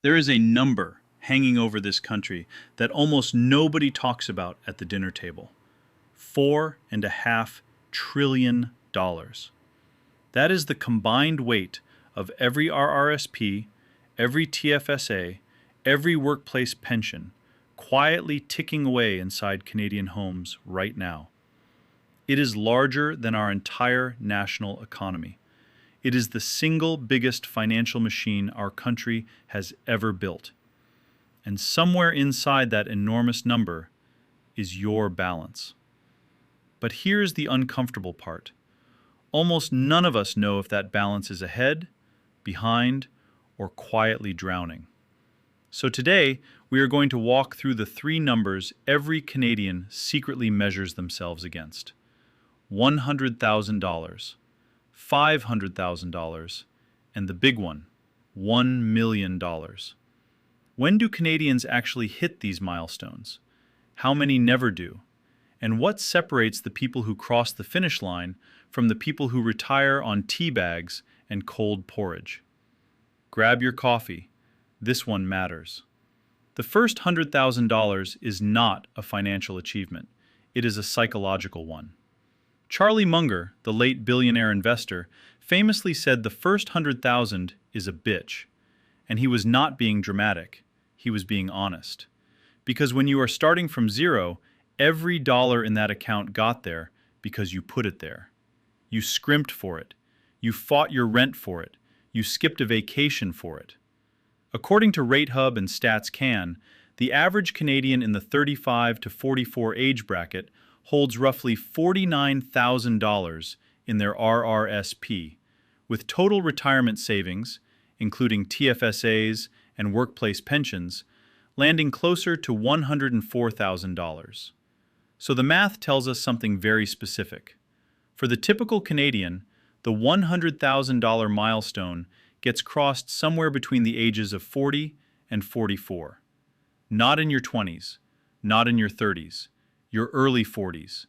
There is a number hanging over this country that almost nobody talks about at the dinner table. $4.5 trillion. That is the combined weight of every RRSP, every TFSA, every workplace pension, quietly ticking away inside Canadian homes right now. It is larger than our entire national economy. It is the single biggest financial machine our country has ever built. And somewhere inside that enormous number is your balance. But here's the uncomfortable part. Almost none of us know if that balance is ahead, behind, or quietly drowning. So today, we are going to walk through the three numbers every Canadian secretly measures themselves against. $100,000, $500,000, and the big one, $1 million. When do Canadians actually hit these milestones? How many never do? And what separates the people who cross the finish line from the people who retire on tea bags and cold porridge? Grab your coffee. This one matters. The first $100,000 is not a financial achievement. It is a psychological one. Charlie Munger, the late billionaire investor, famously said the first 100,000 is a bitch. And he was not being dramatic. He was being honest. Because when you are starting from zero, every dollar in that account got there because you put it there. You scrimped for it. You fought your rent for it. You skipped a vacation for it. According to RateHub and StatsCan, the average Canadian in the 35 to 44 age bracket holds roughly $49,000 in their RRSP, with total retirement savings, including TFSAs and workplace pensions, landing closer to $104,000. So the math tells us something very specific. For the typical Canadian, the $100,000 milestone gets crossed somewhere between the ages of 40 and 44. Not in your 20s, not in your 30s, your early 40s.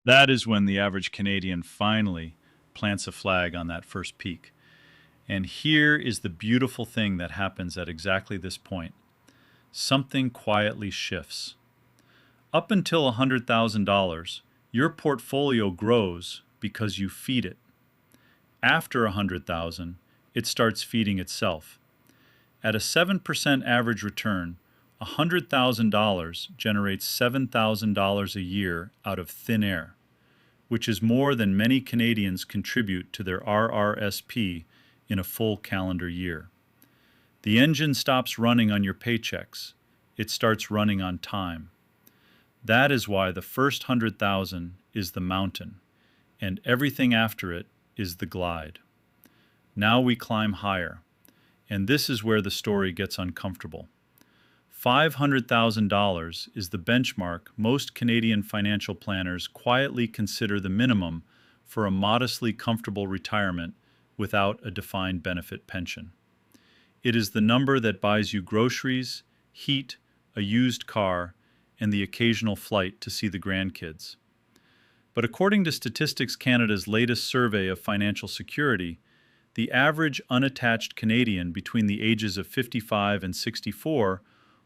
That is when the average Canadian finally plants a flag on that first peak. And here is the beautiful thing that happens at exactly this point. Something quietly shifts. Up until $100,000, your portfolio grows because you feed it. After $100,000, it starts feeding itself. At a 7% average return, $100,000 generates $7,000 a year out of thin air, which is more than many Canadians contribute to their RRSP in a full calendar year. The engine stops running on your paychecks. It starts running on time. That is why the first 100,000 is the mountain, and everything after it is the glide. Now we climb higher, and this is where the story gets uncomfortable. $500,000 is the benchmark most Canadian financial planners quietly consider the minimum for a modestly comfortable retirement without a defined benefit pension. It is the number that buys you groceries, heat, a used car, and the occasional flight to see the grandkids. But according to Statistics Canada's latest survey of financial security, the average unattached Canadian between the ages of 55 and 64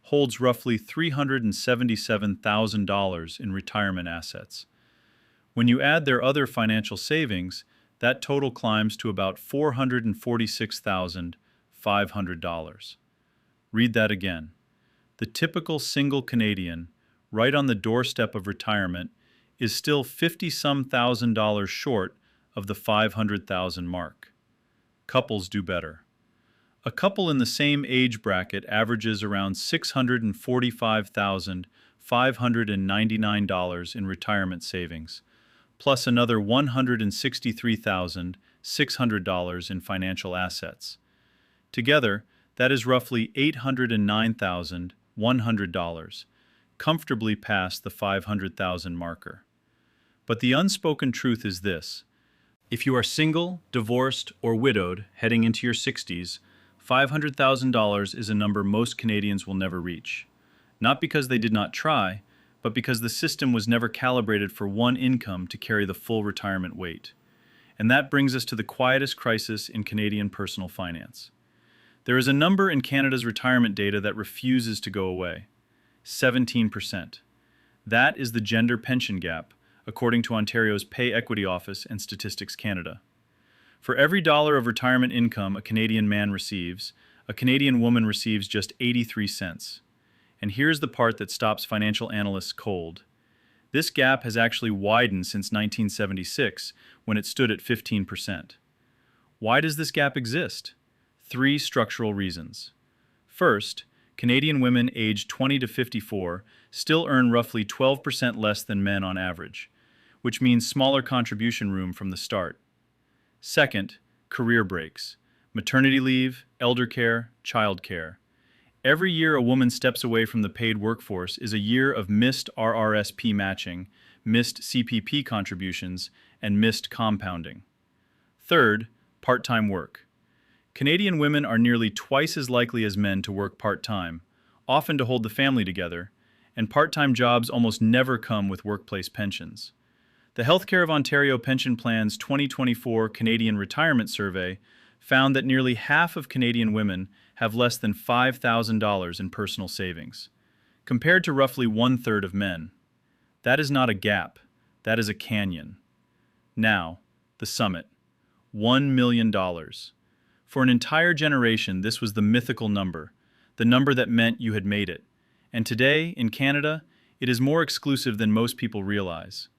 holds roughly $377,000 in retirement assets. When you add their other financial savings, that total climbs to about $446,500. Read that again. The typical single Canadian, right on the doorstep of retirement, is still $50-some thousand short of the $500,000 mark. Couples do better. A couple in the same age bracket averages around $645,599 in retirement savings, plus another $163,600 in financial assets. Together, that is roughly $809,100, comfortably past the $500,000 marker. But the unspoken truth is this. If you are single, divorced, or widowed heading into your 60s, $500,000 is a number most Canadians will never reach. Not because they did not try, but because the system was never calibrated for one income to carry the full retirement weight. And that brings us to the quietest crisis in Canadian personal finance. There is a number in Canada's retirement data that refuses to go away: 17%. That is the gender pension gap, according to Ontario's Pay Equity Office and Statistics Canada. For every dollar of retirement income a Canadian man receives, a Canadian woman receives just 83 cents. And here's the part that stops financial analysts cold. This gap has actually widened since 1976, when it stood at 15%. Why does this gap exist? Three structural reasons. First, Canadian women aged 20 to 54 still earn roughly 12% less than men on average, which means smaller contribution room from the start. Second, career breaks: maternity leave, elder care, child care. Every year a woman steps away from the paid workforce is a year of missed RRSP matching, missed CPP contributions, and missed compounding. Third, part-time work. Canadian women are nearly twice as likely as men to work part-time, often to hold the family together, and part-time jobs almost never come with workplace pensions. The Healthcare of Ontario Pension Plan's 2024 Canadian Retirement Survey found that nearly half of Canadian women have less than $5,000 in personal savings, compared to roughly one-third of men. That is not a gap, that is a canyon. Now, the summit: $1 million. For an entire generation, this was the mythical number, the number that meant you had made it. And today, in Canada, it is more exclusive than most people realize.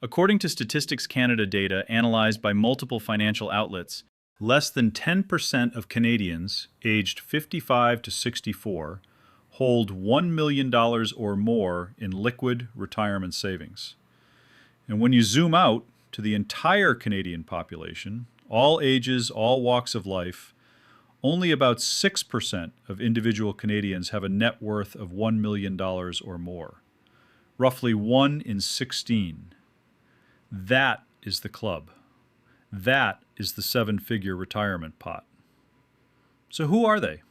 According to Statistics Canada data analyzed by multiple financial outlets, less than 10% of Canadians aged 55 to 64 hold $1 million or more in liquid retirement savings. And when you zoom out to the entire Canadian population, all ages, all walks of life, only about 6% of individual Canadians have a net worth of $1 million or more. Roughly 1 in 16. That is the club. That is the seven-figure retirement pot. So who are they?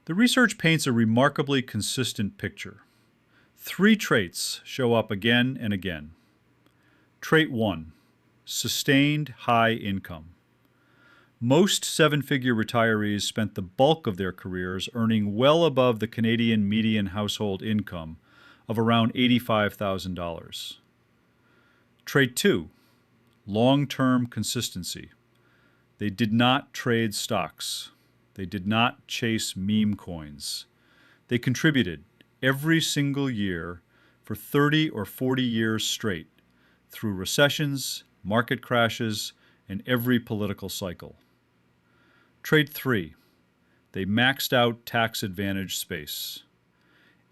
The research paints a remarkably consistent picture. Three traits show up again and again. Trait 1: sustained high income. Most seven-figure retirees spent the bulk of their careers earning well above the Canadian median household income of around $85,000. Trait 2: long-term consistency. They did not trade stocks. They did not chase meme coins. They contributed every single year for 30 or 40 years straight, through recessions, market crashes, and every political cycle. Trait 3: they maxed out tax advantage space.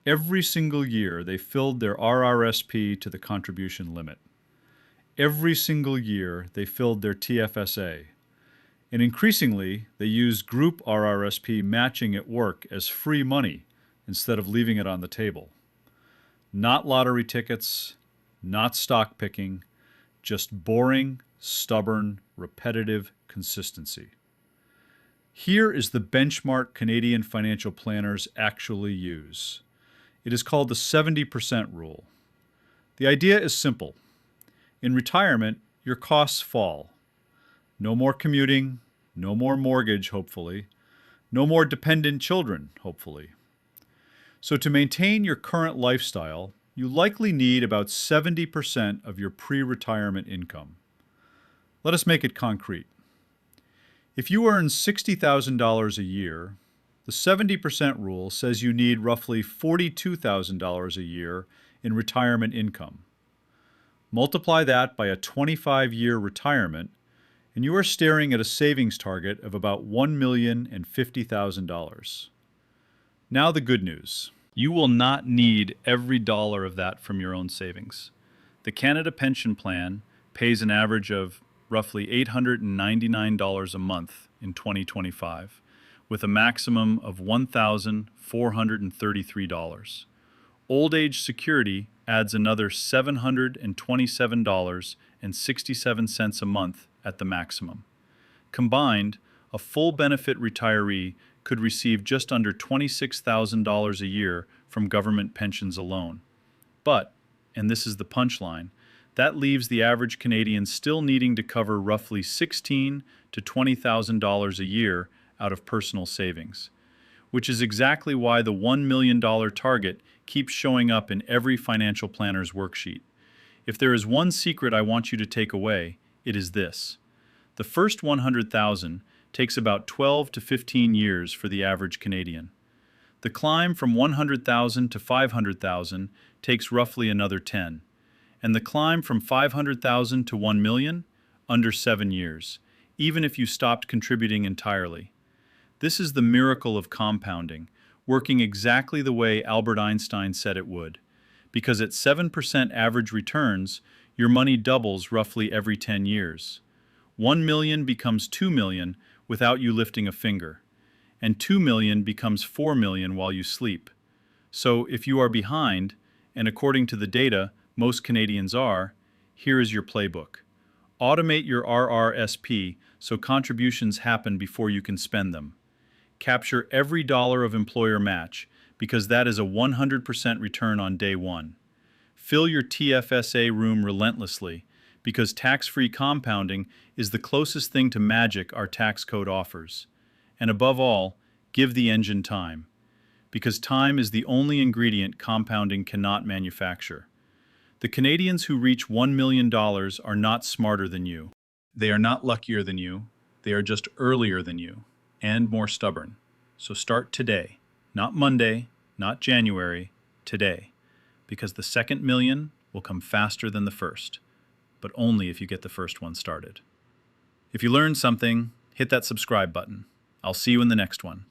Every single year they filled their RRSP to the contribution limit. Every single year they filled their TFSA. And increasingly they used group RRSP matching at work as free money instead of leaving it on the table. Not lottery tickets, not stock picking, just boring, stubborn, repetitive consistency. Here is the benchmark Canadian financial planners actually use. It is called the 70% rule. The idea is simple. In retirement, your costs fall. No more commuting, no more mortgage, hopefully, no more dependent children, hopefully. So to maintain your current lifestyle, you likely need about 70% of your pre-retirement income. Let us make it concrete. If you earn $60,000 a year, the 70% rule says you need roughly $42,000 a year in retirement income. Multiply that by a 25-year retirement, and you are staring at a savings target of about $1,050,000. Now the good news. You will not need every dollar of that from your own savings. The Canada Pension Plan pays an average of roughly $899 a month in 2025, with a maximum of $1,433. Old Age Security adds another $727.67 a month at the maximum. Combined, a full benefit retiree could receive just under $26,000 a year from government pensions alone. But, and this is the punchline, that leaves the average Canadian still needing to cover roughly $16,000 to $20,000 a year out of personal savings, which is exactly why the $1 million target keeps showing up in every financial planner's worksheet. If there is one secret I want you to take away, it is this. The first 100,000 takes about 12 to 15 years for the average Canadian. The climb from 100,000 to 500,000 takes roughly another 10, and the climb from 500,000 to 1 million, under 7 years, even if you stopped contributing entirely. This is the miracle of compounding, working exactly the way Albert Einstein said it would. Because at 7% average returns, your money doubles roughly every 10 years. 1 million becomes 2 million without you lifting a finger, and 2 million becomes 4 million while you sleep. So if you are behind, and according to the data, most Canadians are, here is your playbook. Automate your RRSP so contributions happen before you can spend them. Capture every dollar of employer match, because that is a 100% return on day one. Fill your TFSA room relentlessly, because tax-free compounding is the closest thing to magic our tax code offers. And above all, give the engine time, because time is the only ingredient compounding cannot manufacture. The Canadians who reach $1 million are not smarter than you. They are not luckier than you. They are just earlier than you, and more stubborn. So start today, not Monday, not January, today, because the second million will come faster than the first, but only if you get the first one started. If you learned something, hit that subscribe button. I'll see you in the next one.